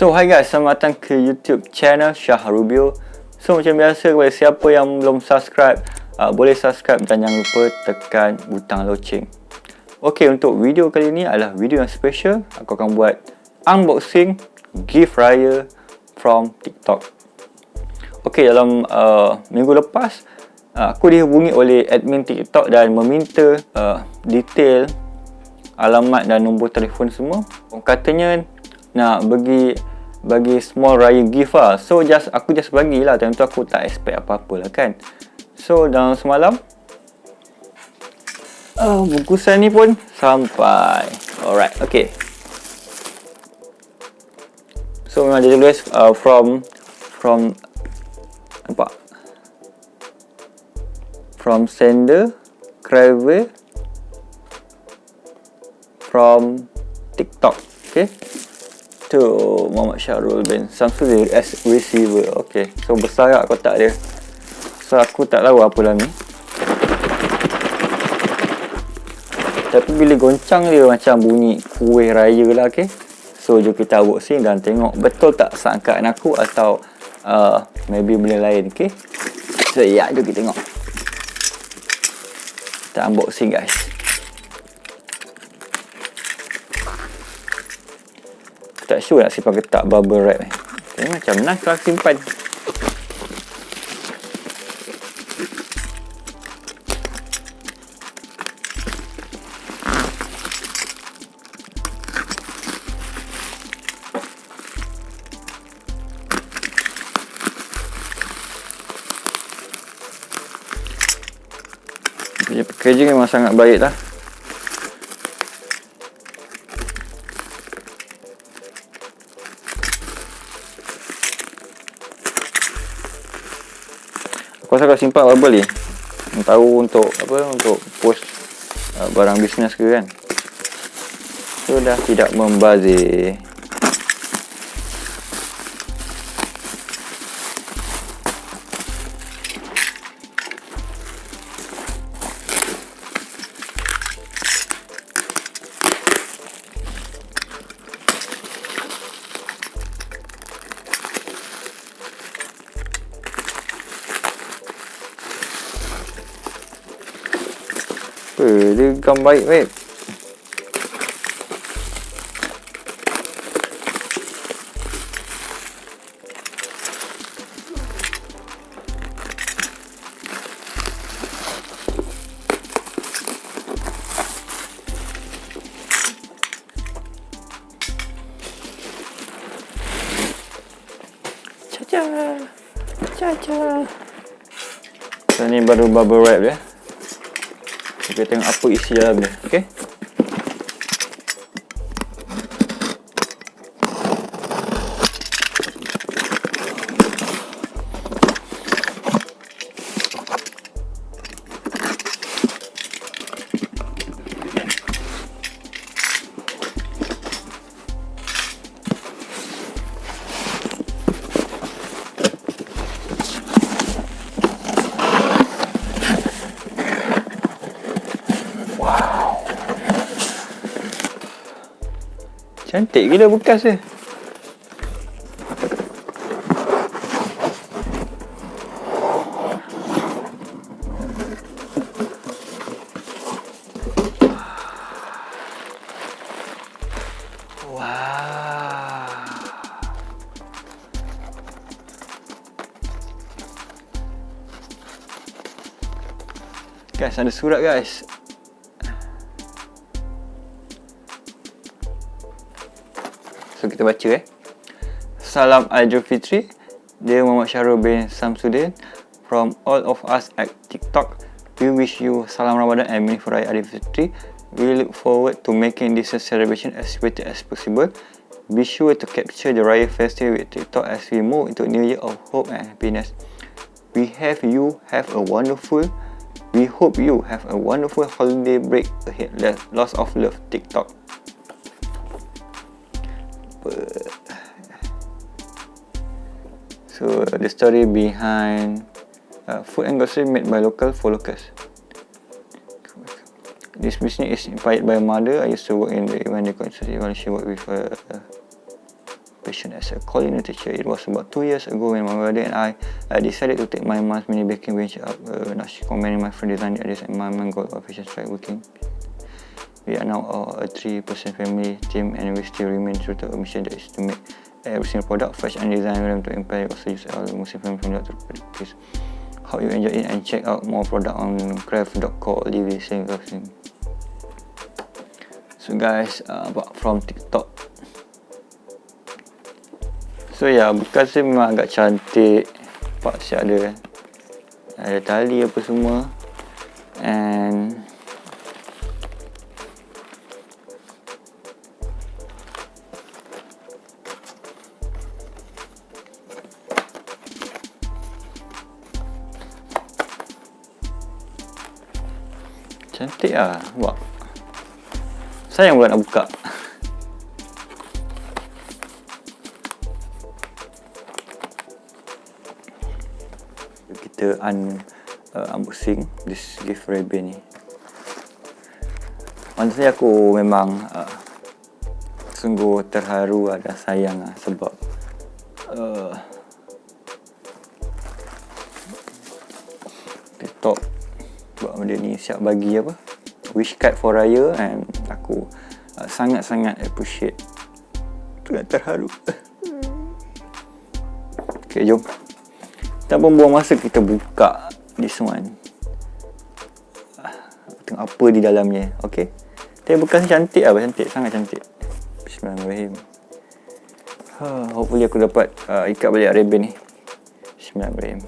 So hi guys, selamat datang ke YouTube channel Shahrubio. So macam biasa, kepada siapa yang belum subscribe, boleh subscribe dan jangan lupa tekan butang loceng. Ok, untuk video kali ni adalah video yang special. Aku akan buat unboxing gift raya from TikTok. Ok, dalam minggu lepas aku dihubungi oleh admin TikTok dan meminta detail, alamat dan nombor telefon semua. Katanya nak bagi small raya gift lah. So aku just bagilah. Time tu aku tak expect apa-apa lah kan. So dalam semalam bungkusan ni pun sampai. Alright, okay. So memang dia tulis from nampak, from sender, craver, from TikTok. Okay, tu Muhammad Syahrul bin Samsudin as receiver. Okay, so besar tak kotak dia. So aku tak tahu apa dalam ni, tapi bila goncang dia macam bunyi kuih raya lah. Okay, so jom kita unboxing dan tengok betul tak sangkaan aku atau maybe benda lain. Okay, so ya, jom kita tengok. Kita unboxing guys. Tak sure nak simpan ke tak bubble wrap ni. Okay, macam nice lah simpan. Dia packaging memang sangat baik lah. Aku rasa kalau simpan bubble ni, tahu untuk apa, untuk post barang bisnes ke kan. So dah tidak membazir. Dia gam baik-baik. Caca. So ni baru bubble wrap dia. Kita tengok apa isi dalam dia. Okay. Cantik gila bekas dia. Wow. Guys, ada surat guys. So kita baca Salam Idul Fitri, dear Muhammad Syahrul bin Samsudin, from all of us at TikTok, we wish you Salam Ramadan and many Raya Idul Fitri. We look forward to making this celebration as sweet as possible. Be sure to capture the Raya festival with TikTok as we move into a new year of hope and happiness. We hope you have a wonderful holiday break ahead. Lots of love, TikTok. So the story behind food and grocery made by local for locals. This business is inspired by my mother. I used to work in the event decoration when she worked with passion as a culinary teacher. It was about 2 years ago when my brother and I decided to take my mom's mini baking range up. Nasi combining my friend designed this, and my mom got a fashion strike working. We are now a 3-person family team, and we still remain true to our mission, that is to make every single product fresh and designed to impact. Also use all the Muslim from that to practice. Hope you enjoy it and check out more product on craft.co. Leave same thing. So guys, from TikTok. So ya, bekas dia memang agak cantik. Pak siap ada tali apa semua. And cantik lah. Wah, sayang pula nak buka. Kita unboxing this gift ribbon ni. Maksudnya aku memang sungguh terharu dan sayang sebab TikTok buat benda ni, siap bagi apa, wish card for Raya, and aku sangat-sangat appreciate, terharu. Okay, jom. Tanpa buang masa, kita buka this one. Tengok apa di dalamnya. Okay, tapi bekas cantik lah, cantik, sangat cantik. Bismillahirrahmanirrahim. Hopefully aku dapat ikat balik ribbon ni. Bismillahirrahmanirrahim.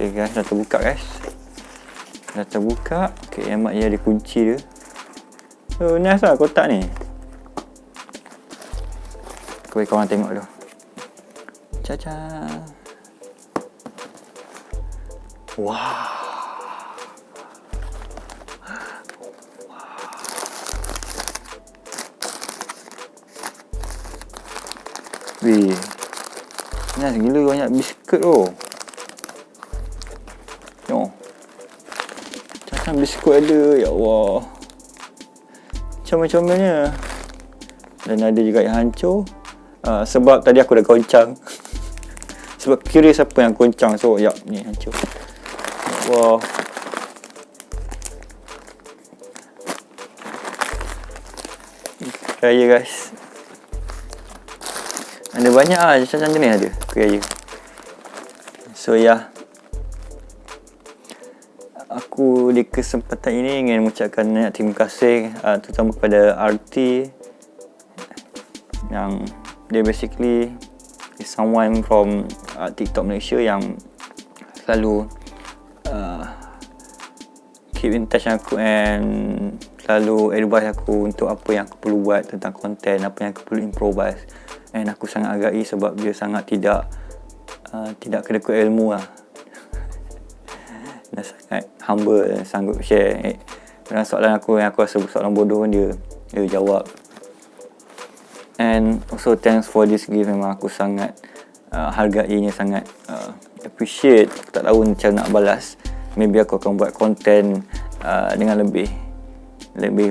Okay guys, dah terbuka guys. Dah terbuka. Okay, emak dia ada kunci dia. Oh, nice lah kotak ni. Aku bagi korang tengok dulu. Caca. Wow. Weh, nice gila, banyak biskut tu. Macam biskut ada, ya Allah, comel-comelnya. Dan ada juga yang hancur, sebab tadi aku dah goncang. Sebab curious apa yang goncang, so ya, ni hancur. Ya Allah. Raya guys, ada banyak macam ni ada Raya. So ya, aku di kesempatan ini ingin mengucapkan banyak terima kasih, terutama kepada RT yang dia basically is someone from TikTok Malaysia yang selalu keep in touch aku and selalu advise aku untuk apa yang aku perlu buat tentang konten, apa yang aku perlu improvise. And aku sangat hargai sebab dia sangat tidak kedekut ilmu lah. Dan sangat humble dan sanggup share. Dengan soalan aku yang aku rasa soalan bodoh, dia jawab. And also thanks for this gift. Memang aku sangat hargainya, sangat appreciate. Aku tak tahu macam nak balas. Maybe aku akan buat konten dengan lebih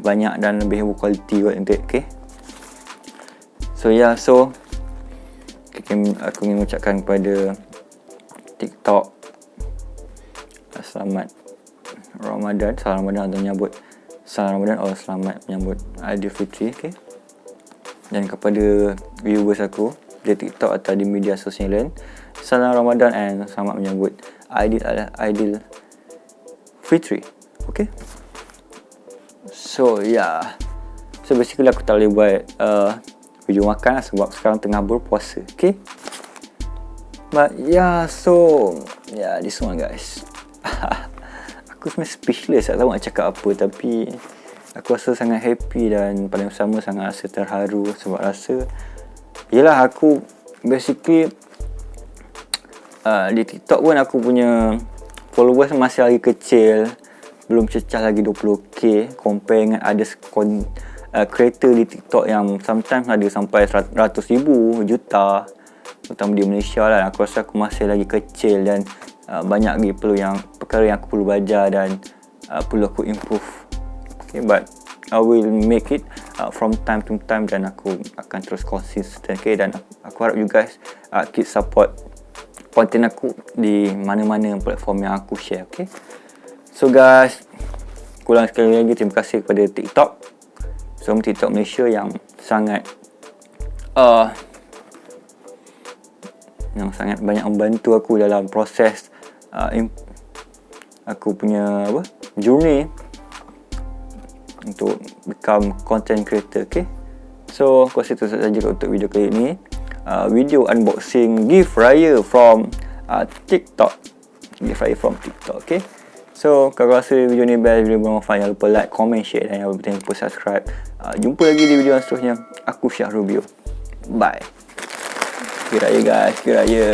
banyak dan lebih berkualiti buat nanti. Okay, so yeah, so aku ingin mengucapkan kepada TikTok selamat Ramadan, salam Ramadan untuk menyambut salam Ramadan atau selamat menyambut Aidilfitri. Okay, dan kepada viewers aku di TikTok atau di media sosial lain, salam Ramadan and selamat menyambut Aidilfitri. Okay, so yeah, so basically aku tak boleh buat video makan lah sebab sekarang tengah berpuasa. Okay, but yeah, so yeah, this one guys. Aku sebenarnya speechless, tak tahu nak cakap apa, tapi aku rasa sangat happy dan paling utama sangat rasa terharu sebab rasa yelah, aku basically di TikTok pun aku punya followers masih lagi kecil, belum cecah lagi 20k compare dengan ada creator di TikTok yang sometimes ada sampai 100,000 juta. terutama di Malaysia lah. Aku rasa aku masih lagi kecil dan banyak lagi perkara yang aku perlu belajar dan perlu aku improve. Okay, but I will make it from time to time dan aku akan terus konsisten. Okay, dan aku harap you guys keep support konten aku di mana-mana platform yang aku share. Okay, so guys, ulang sekali lagi terima kasih kepada TikTok. So TikTok Malaysia yang sangat banyak membantu aku dalam proses aku punya journey untuk become content creator. Okay, so aku rasa itu saja untuk video kali ini. Video unboxing gift raya from TikTok. Gift raya from TikTok. Okay, so kalau rasa video ni best, video bermanfaat, jangan lupa like, comment, share dan jangan lupa subscribe. Jumpa lagi di video yang seterusnya. Aku Shahrubio. Bye. Happy Raya guys, Happy Raya.